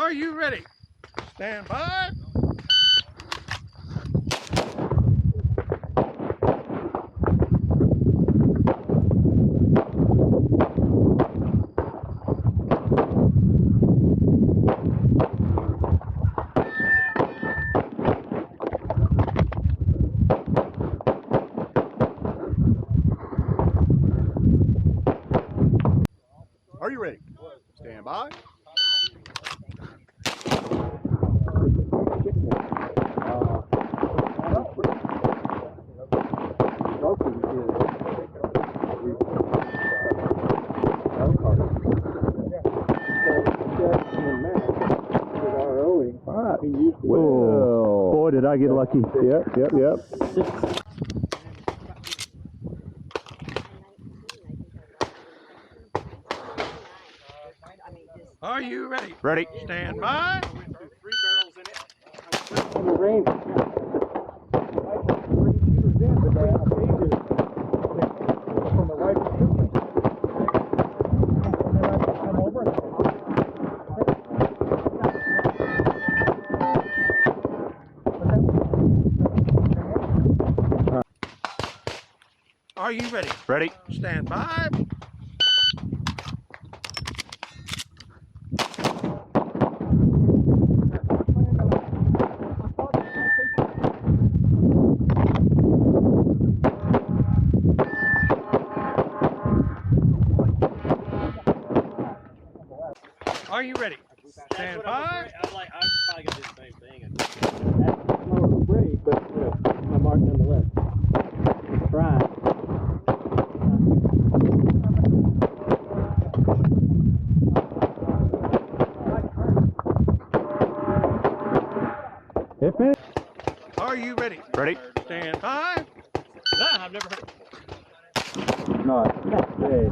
Are you ready? Stand by. Are you ready? Stand by. Whoa. Boy, did I get lucky. Yep. Are you ready? Ready. Stand by. Are you ready? Ready. Stand by. Are you ready? Stand by. I'm probably gonna do the same thing. That's more of a break, but my mark nonetheless. Try. It finished. Are you ready? Ready. Stand by. Nah, I've never heard it. Not. Hey.